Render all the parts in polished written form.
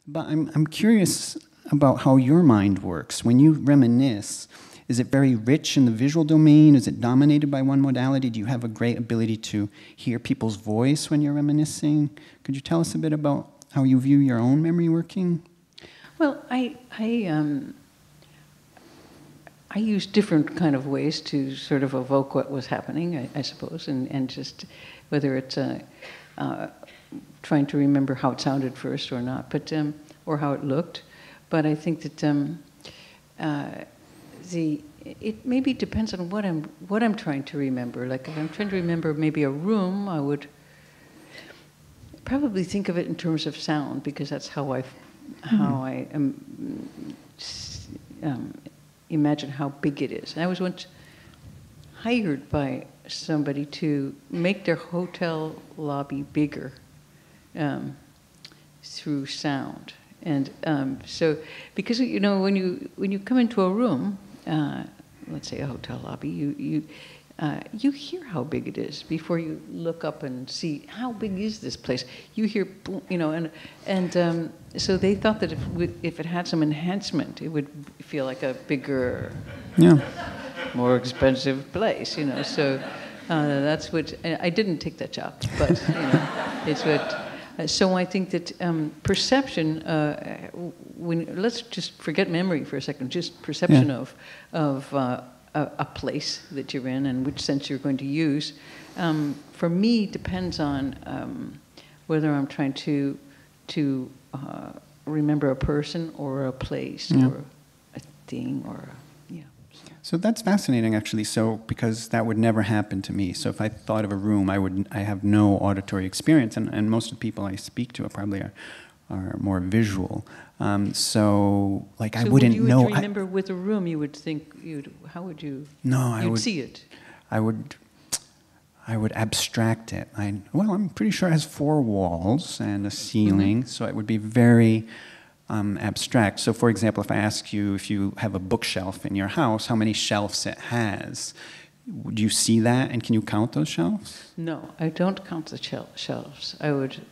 But I'm curious about how your mind works. When you reminisce, is it very rich in the visual domain? Is it dominated by one modality? Do you have a great ability to hear people's voice when you're reminiscing? Could you tell us a bit about how you view your own memory working? Well, I use different kind of ways to sort of evoke what was happening, I suppose, and just whether it's trying to remember how it sounded first or not, but or how it looked. But I think that it maybe depends on what I'm trying to remember. Like if I'm trying to remember maybe a room, I would probably think of it in terms of sound, because that's how I imagine how big it is. And I was once hired by somebody to make their hotel lobby bigger through sound. And so, because when you come into a room, let's say a hotel lobby, you hear how big it is before you look up and see how big is this place. You hear, and so they thought that if it had some enhancement, it would feel like a bigger, more expensive place. So that's what I didn't take that job, but it's what. So I think that perception. Let's just forget memory for a second. Just perception of a place that you're in and which sense you're going to use. For me, depends on whether I'm trying to remember a person or a place or a thing or So that's fascinating, actually. So because that would never happen to me. So if I thought of a room, I have no auditory experience, and most of the people I speak to are more visual. So I wouldn't know. So would you remember with a room? You would think how would you? No, I would see it. I would abstract it. I'm pretty sure it has 4 walls and a ceiling, so it would be very abstract. So, for example, if I ask you if you have a bookshelf in your house, how many shelves it has, do you see that, and can you count those shelves? No, I don't count the shelves. I would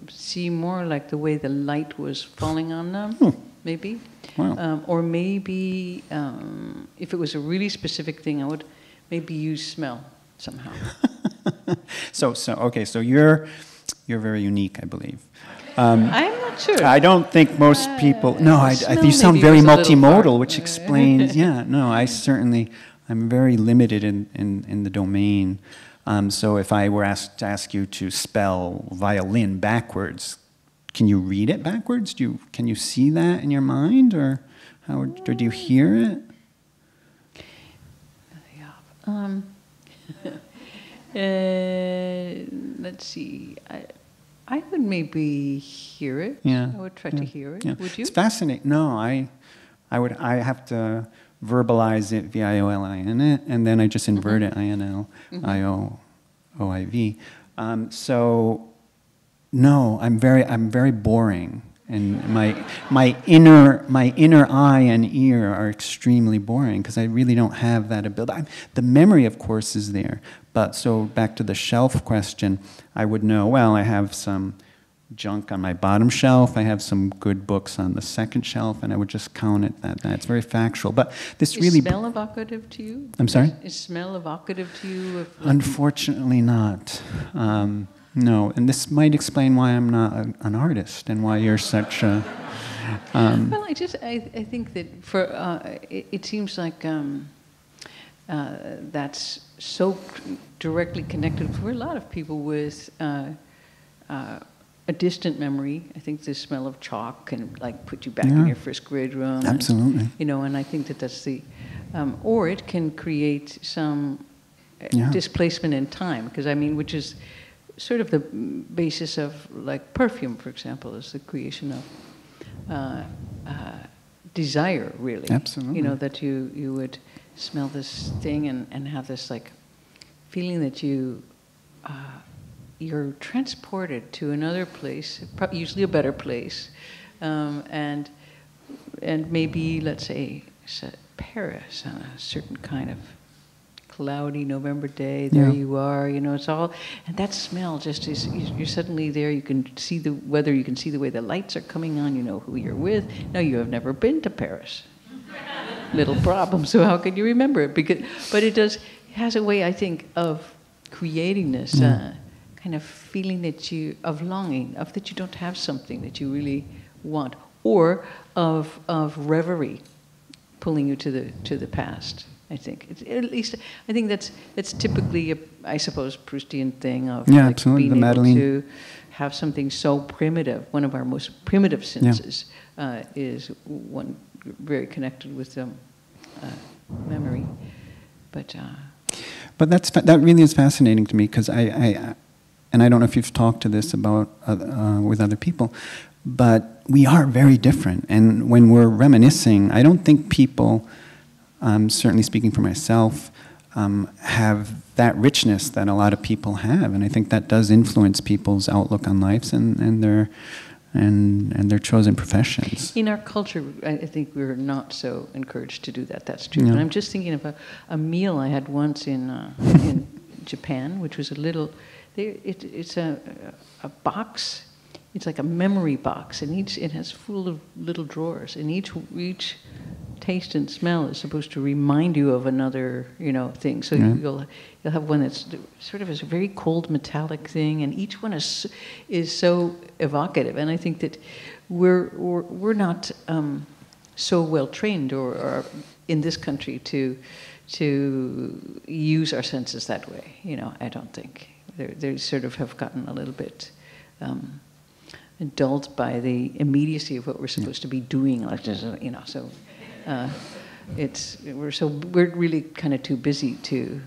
see more like the way the light was falling on them, maybe. Wow. Or maybe, if it was a really specific thing, I would maybe use smell somehow. So you're very unique, I believe. I'm not sure. I don't think most people. No, you sound very multimodal, which explains. I'm very limited in the domain. So if I were to ask you to spell violin backwards, can you read it backwards? Can you see that in your mind, or do you hear it? Let's see. I would maybe hear it. Yeah. I would try to hear it. Yeah. Would you? It's fascinating. No, I have to verbalize it, V-I-O-L-I-N it, and then I just invert it, I-N-L-I-O-O-I-V. So, no, I'm very boring, and my inner eye and ear are extremely boring because I really don't have that ability. The memory, of course, is there. But so back to the shelf question, I would know, well, I have some junk on my bottom shelf, I have some good books on the second shelf, and I would just count it that. It's very factual. But this really... Is smell evocative to you? I'm sorry? Is smell evocative to you? Unfortunately not. No, and this might explain why I'm not an artist and why you're such a... Well, I think that it seems like that's so directly connected for a lot of people with a distant memory. I think the smell of chalk can put you back in your first grade room. Absolutely. And I think that's the, or it can create some displacement in time, because which is sort of the basis of perfume, for example, is the creation of desire, really. Absolutely. That you would smell this thing and have this feeling that you're transported to another place, usually a better place, and maybe, let's say, Paris on a certain kind of cloudy November day. There Yeah. you are. You know, it's all, and that smell just is. You're suddenly there. You can see the weather. You can see the way the lights are coming on. You know who you're with. Now you have never been to Paris. Little problem. So how can you remember it? But it does. It has a way, I think, of creating this kind of feeling of longing, of that you don't have something that you really want, or of reverie, pulling you to the past. I think at least I think that's typically I suppose Proustian thing of like absolutely. being The able Madeleine. to have something so primitive. One of our most primitive senses is one very connected with memory, but that really is fascinating to me, because and I don't know if you've talked to this about with other people, but we are very different. And when we're reminiscing, I don't think people, certainly speaking for myself, have that richness that a lot of people have. And I think that does influence people's outlook on lives and their chosen professions. in our culture, I think we're not so encouraged to do that. That's true. Yeah. But I'm just thinking of a meal I had once in Japan, which was a little. It's a box. It's like a memory box, and it has full of little drawers, and each taste and smell is supposed to remind you of another, thing. So you'll have one that's sort of a very cold metallic thing, and each one is so evocative. And I think that we're not so well trained or in this country to use our senses that way. I don't think they sort of have gotten a little bit dulled by the immediacy of what we're supposed to be doing, like this, So we're really kind of too busy to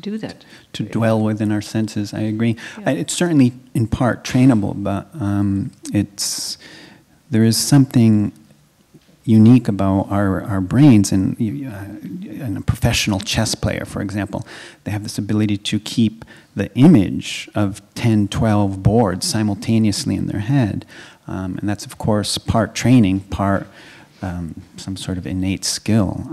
do that. To dwell within our senses, I agree. Yeah. It's certainly in part trainable, but there is something unique about our brains, and a professional chess player, for example, they have this ability to keep the image of 10, 12 boards simultaneously in their head. And that's, of course, part training, part some sort of innate skill.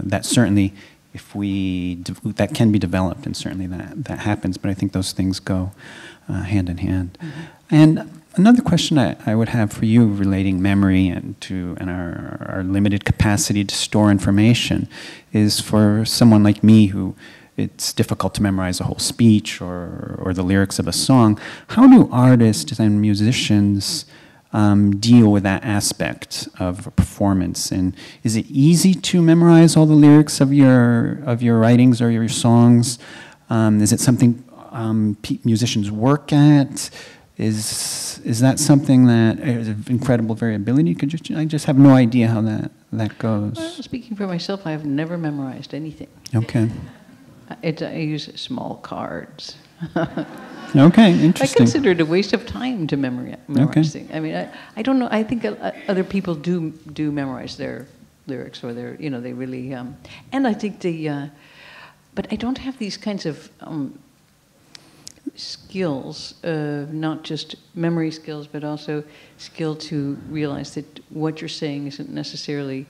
That certainly, that can be developed, and certainly that happens, but I think those things go hand in hand. Mm-hmm. And another question I would have for you relating memory and our limited capacity to store information is for someone like me who it's difficult to memorize a whole speech or the lyrics of a song. How do artists and musicians deal with that aspect of a performance? And is it easy to memorize all the lyrics of your writings or your songs? Is it something musicians work at? Is that something that is of incredible variability? I just have no idea how that goes. Well, speaking for myself, I have never memorized anything. Okay. I use small cards. Okay, interesting. I consider it a waste of time to memorize things. I mean, I don't know. I think other people do memorize their lyrics, or they really. And I think but I don't have these kinds of skills, not just memory skills, but also skill to realize that what you're saying isn't necessarily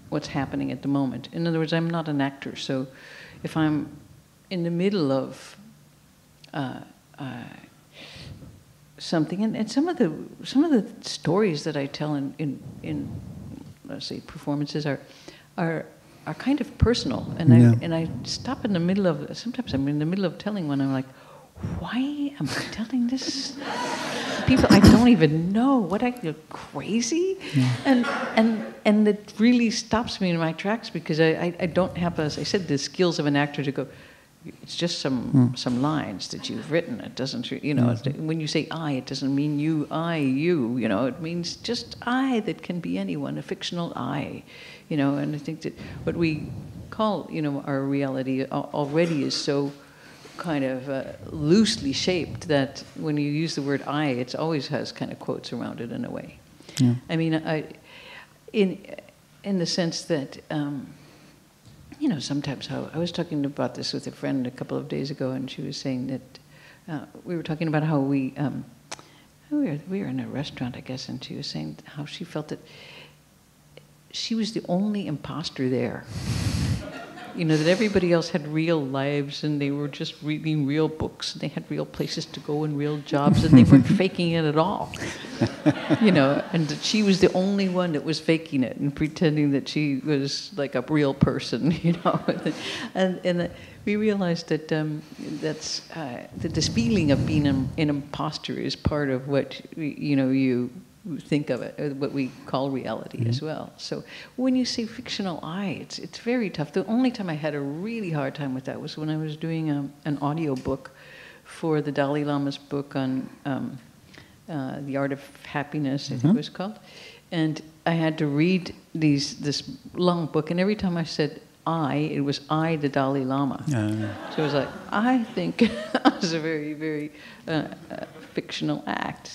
what's happening at the moment. In other words, I'm not an actor, so if I'm in the middle of something, and some of the stories that I tell in let's say performances are kind of personal, and I stop in the middle of. Sometimes I'm in the middle of telling one. I'm like, why am I telling this to people I don't even know? What, I feel crazy? Yeah. And it really stops me in my tracks, because I don't have, as I said, the skills of an actor to go, it's just some lines that you've written. It doesn't, when you say I, it doesn't mean you, it means just I that can be anyone, a fictional I, and I think that what we call, our reality already is so kind of loosely shaped that when you use the word I, it always has kind of quotes around it in a way. Yeah. I mean, in the sense that, sometimes how I was talking about this with a friend a couple of days ago, and she was saying that we were talking about how we were in a restaurant, I guess, and she was saying how she felt that she was the only imposter there. you know, that everybody else had real lives and they were just reading real books and they had real places to go and real jobs and they weren't faking it at all. You know, and that she was the only one that was faking it and pretending that she was like a real person, you know. And we realized that that this feeling of being an imposter is part of what, you know, you think of it, what we call reality as well. So when you say fictional I, it's very tough. The only time I had a really hard time with that was when I was doing an audio book for the Dalai Lama's book on The Art of Happiness, I think it was called. And I had to read this long book, and every time I said it was I, the Dalai Lama. So it was like, I think it was a very, very fictional act.